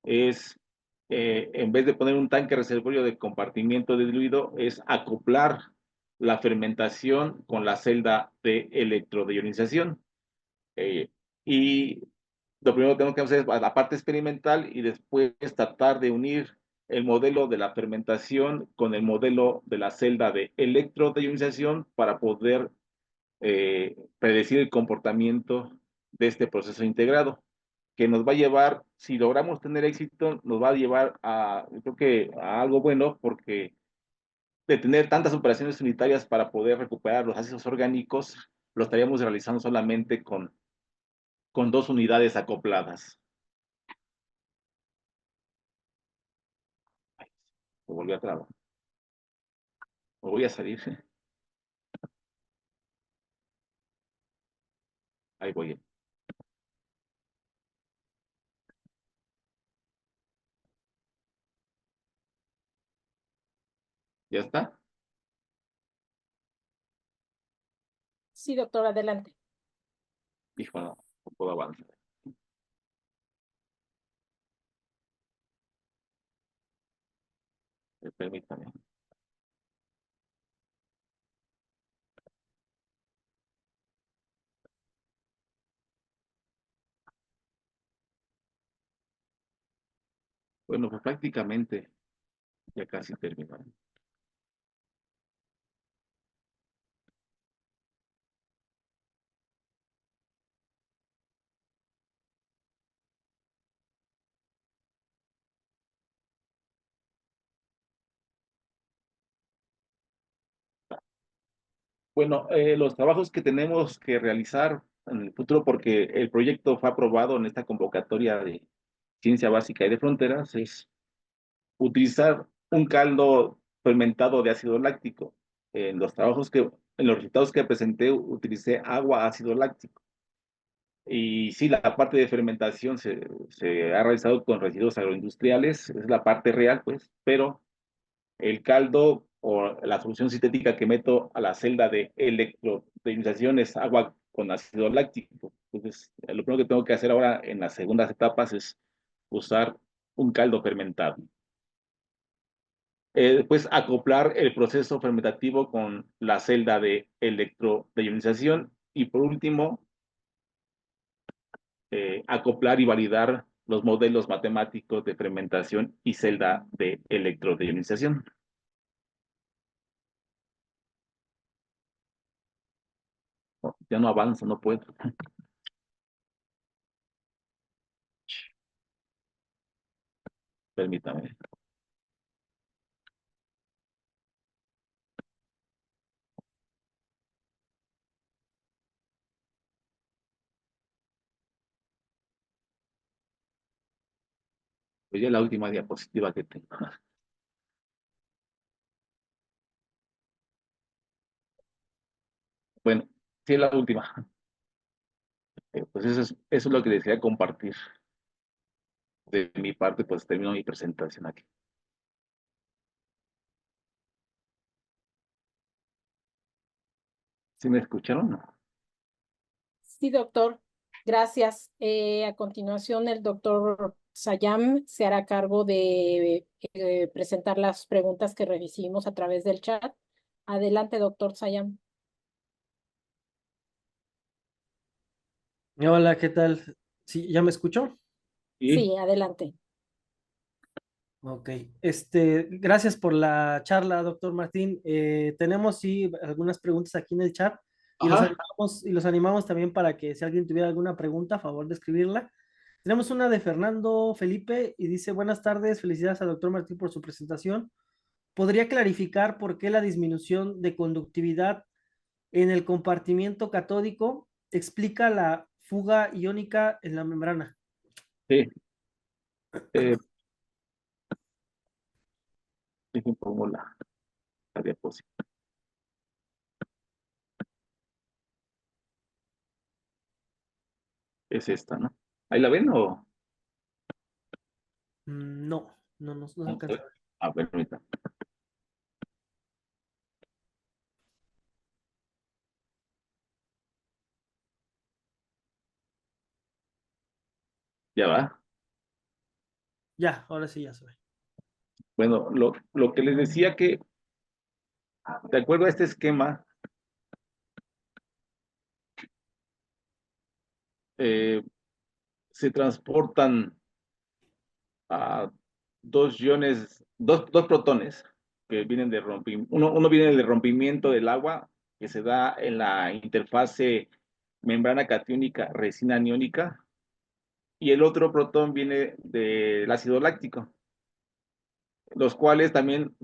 es en vez de poner un tanque reservorio de compartimiento de diluido, es acoplar la fermentación con la celda de electrodeionización. Y lo primero que tenemos que hacer es la parte experimental y después tratar de unir el modelo de la fermentación con el modelo de la celda de electrodeionización para poder predecir el comportamiento de este proceso integrado, que nos va a llevar, si logramos tener éxito, nos va a llevar a, yo creo que a algo bueno, porque de tener tantas operaciones unitarias para poder recuperar los ácidos orgánicos, lo estaríamos realizando solamente con 2 unidades acopladas. Me volví a trabar. Me voy a salir. Ahí voy. ¿Ya está? Sí, doctor, adelante. Hijo, no puedo avanzar. Permítame. Bueno, pues prácticamente ya casi terminó. Bueno, los trabajos que tenemos que realizar en el futuro, porque el proyecto fue aprobado en esta convocatoria de Ciencia Básica y de Fronteras, es utilizar un caldo fermentado de ácido láctico. En los resultados que presenté, utilicé agua ácido láctico. Y sí, la parte de fermentación se ha realizado con residuos agroindustriales, es la parte real, pues, pero el caldo o la solución sintética que meto a la celda de electrodionización es agua con ácido láctico. Entonces, lo primero que tengo que hacer ahora en las segundas etapas es usar un caldo fermentado. Después, acoplar el proceso fermentativo con la celda de electrodionización. Y por último, acoplar y validar los modelos matemáticos de fermentación y celda de electrodionización. Oh, ya no avanzo, no puedo. Permítame. Pues ya la última diapositiva que tengo. Bueno, sí, es la última. Pues eso es lo que desea compartir. De mi parte, pues termino mi presentación aquí. ¿Sí me escucharon? No. Sí, doctor, gracias. A continuación, el doctor Sayam se hará cargo de presentar las preguntas que recibimos a través del chat. Adelante, doctor Sayam. Hola, ¿qué tal? ¿Sí, ya me escuchó? Y, Sí, adelante. Ok, gracias por la charla, doctor Martín. Tenemos sí algunas preguntas aquí en el chat ajá, y los animamos también para que si alguien tuviera alguna pregunta, a favor de escribirla. Tenemos una de Fernando Felipe y dice, buenas tardes, felicidades al doctor Martín por su presentación. ¿Podría clarificar por qué la disminución de conductividad en el compartimiento catódico explica la fuga iónica en la membrana? sí. Eh, Dejen pongo la diapositiva. Es esta, ¿no? ¿Ahí la ven o? No, no se Vamos a alcanza. ver. A ver, ahorita. Ya va. Ya, ahora sí ya se ve. Bueno, lo que les decía que, de acuerdo a este esquema, eh, se transportan a dos iones, dos protones que vienen de rompimiento. Uno viene del rompimiento del agua, que se da en la interfase membrana catiónica resina aniónica, y el otro protón viene del ácido láctico, los cuales también,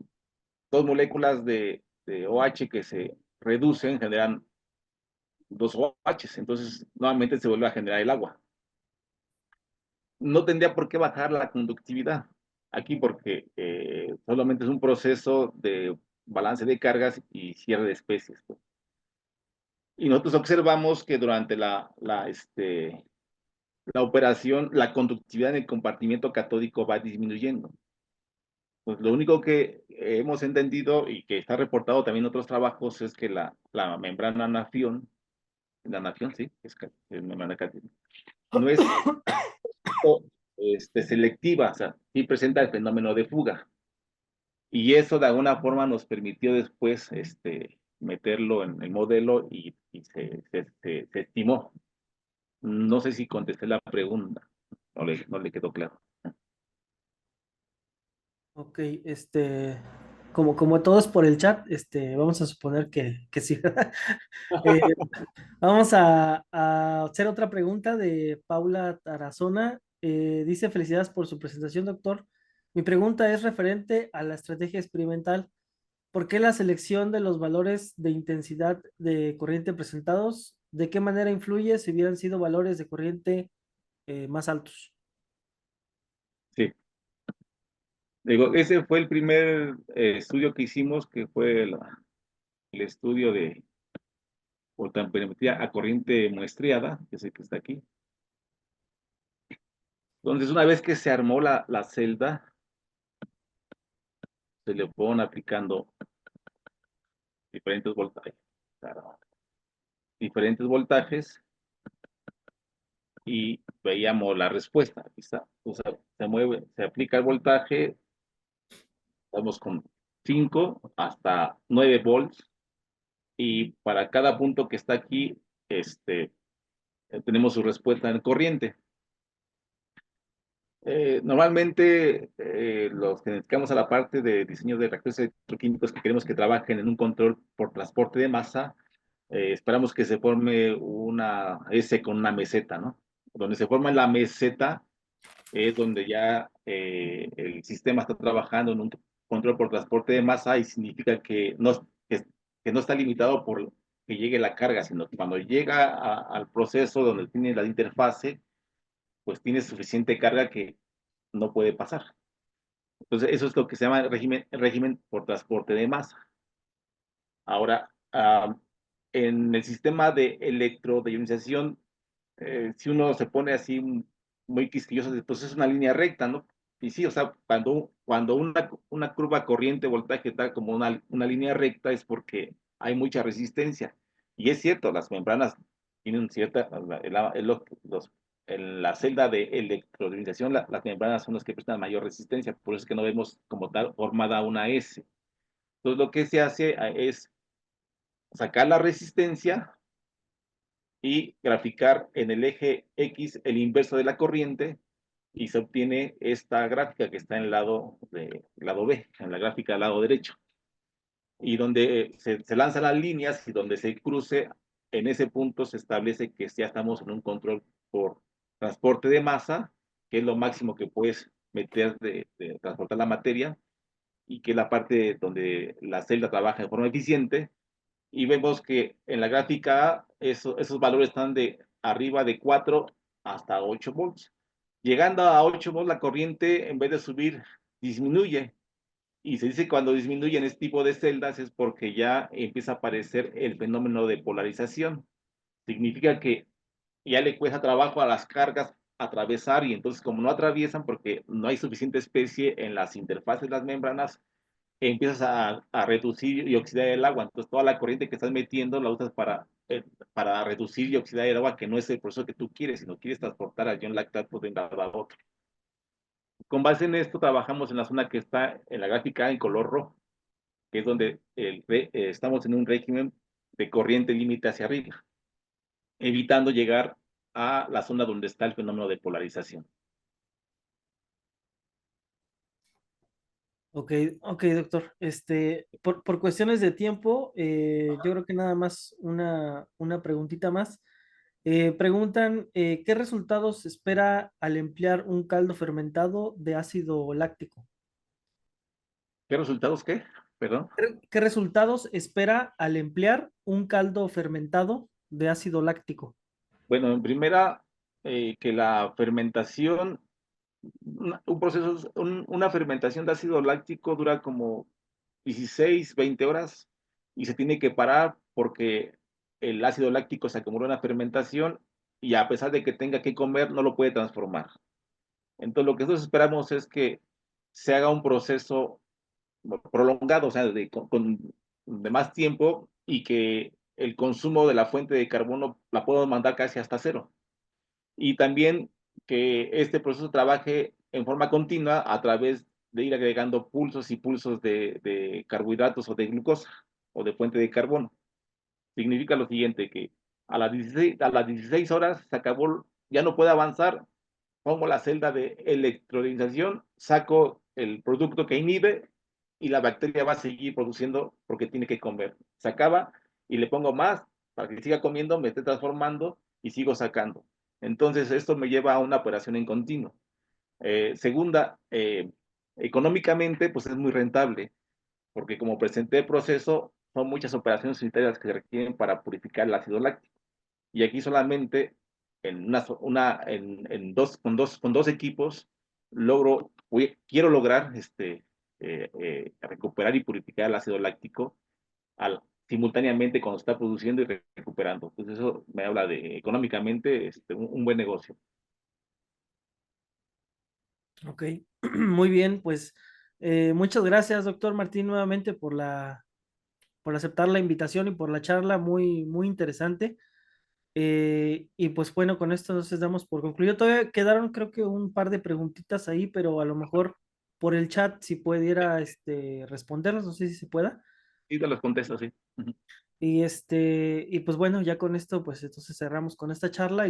dos moléculas de OH que se reducen, generan dos OHs, entonces nuevamente se vuelve a generar el agua. No tendría por qué bajar la conductividad aquí porque solamente es un proceso de balance de cargas y cierre de especies, pues. Y nosotros observamos que durante la operación, la conductividad en el compartimiento catódico va disminuyendo. Pues lo único que hemos entendido y que está reportado también en otros trabajos es que la membrana nafión, la nafión, sí, es membrana catódica, no es selectiva, o sea, sí presenta el fenómeno de fuga. Y eso de alguna forma nos permitió después meterlo en el modelo y se estimó. No sé si contesté la pregunta, no le quedó claro. Ok, como todos por el chat, vamos a suponer que sí. Eh, vamos a hacer otra pregunta de Paula Tarazona. Dice, felicidades por su presentación, doctor. Mi pregunta es referente a la estrategia experimental. ¿Por qué la selección de los valores de intensidad de corriente presentados? ¿De qué manera influye si hubieran sido valores de corriente más altos? Sí. Digo, ese fue el primer estudio que hicimos, que fue el estudio de voltamperometría a corriente muestreada, que es el que está aquí. Entonces, una vez que se armó la celda, se le fueron aplicando diferentes voltajes, claro, diferentes voltajes y veíamos la respuesta. Aquí está. O sea, se mueve, se aplica el voltaje, estamos con 5 hasta 9 volts y para cada punto que está aquí, tenemos su respuesta en corriente. Normalmente, los que nos dedicamos a la parte de diseño de reactores electroquímicos que queremos que trabajen en un control por transporte de masa, esperamos que se forme una S con una meseta, ¿no? Donde se forma la meseta es donde ya el sistema está trabajando en un control por transporte de masa y significa que no está limitado por que llegue la carga, sino que cuando llega al proceso donde tiene la interfase, pues tiene suficiente carga que no puede pasar. Entonces, eso es lo que se llama régimen por transporte de masa. Ahora, en el sistema de electrodeionización, si uno se pone así muy quisquilloso, pues es una línea recta, ¿no? Y sí, o sea, cuando una curva corriente voltaje está como una línea recta es porque hay mucha resistencia. Y es cierto, las membranas tienen cierta, en la celda de electrodionización, las membranas son las que prestan mayor resistencia, por eso es que no vemos como tal formada una S. Entonces, lo que se hace es sacar la resistencia y graficar en el eje X el inverso de la corriente y se obtiene esta gráfica que está en el lado B, en la gráfica del lado derecho, y donde se lanzan las líneas y donde se cruce, en ese punto se establece que ya estamos en un control por transporte de masa, que es lo máximo que puedes meter de transportar la materia, y que es la parte donde la celda trabaja de forma eficiente, y vemos que en la gráfica A esos valores están de arriba de 4 hasta 8 volts. Llegando a 8 volts, la corriente, en vez de subir, disminuye. Y se dice que cuando disminuye en este tipo de celdas es porque ya empieza a aparecer el fenómeno de polarización. Significa que ya le cuesta trabajo a las cargas atravesar y entonces como no atraviesan porque no hay suficiente especie en las interfaces de las membranas, empiezas a reducir y oxidar el agua. Entonces, toda la corriente que estás metiendo la usas para reducir y oxidar el agua, que no es el proceso que tú quieres, sino quieres transportar al ion lactato de un lado a otro. Con base en esto, trabajamos en la zona que está en la gráfica en color rojo, que es donde estamos en un régimen de corriente límite hacia arriba, evitando llegar a la zona donde está el fenómeno de polarización. Ok, ok, doctor. Por cuestiones de tiempo, yo creo que nada más una preguntita más. Preguntan, ¿qué resultados espera al emplear un caldo fermentado de ácido láctico? ¿Qué resultados qué? Perdón. ¿Qué resultados espera al emplear un caldo fermentado de ácido láctico? Bueno, en primera, que la fermentación, un proceso, una fermentación de ácido láctico dura como 16, 20 horas y se tiene que parar porque el ácido láctico se acumula en la fermentación y a pesar de que tenga que comer, no lo puede transformar. Entonces, lo que nosotros esperamos es que se haga un proceso prolongado, o sea, de más tiempo y que el consumo de la fuente de carbono la podemos mandar casi hasta cero. Y también que este proceso trabaje en forma continua a través de ir agregando pulsos y pulsos de carbohidratos o de glucosa o de fuente de carbono. Significa lo siguiente, que a las 16 horas se acabó, ya no puede avanzar, pongo la celda de electrolización, saco el producto que inhibe y la bacteria va a seguir produciendo porque tiene que comer. Se acaba y le pongo más para que siga comiendo, me esté transformando y sigo sacando. Entonces, esto me lleva a una operación en continuo. Segunda, económicamente, pues es muy rentable, porque como presenté el proceso, son muchas operaciones sanitarias que se requieren para purificar el ácido láctico. Y aquí solamente con dos equipos quiero lograr recuperar y purificar el ácido láctico simultáneamente cuando está produciendo y recuperando. Entonces eso me habla de económicamente un buen negocio. Ok, muy bien, pues muchas gracias, doctor Martín, nuevamente por aceptar la invitación y por la charla muy, muy interesante. Y pues bueno, con esto nos damos por concluido. Todavía quedaron creo que un par de preguntitas ahí, pero a lo mejor por el chat si pudiera responderlas, no sé si se pueda. Y te los contesto, sí. Y y pues bueno, ya con esto, pues entonces cerramos con esta charla.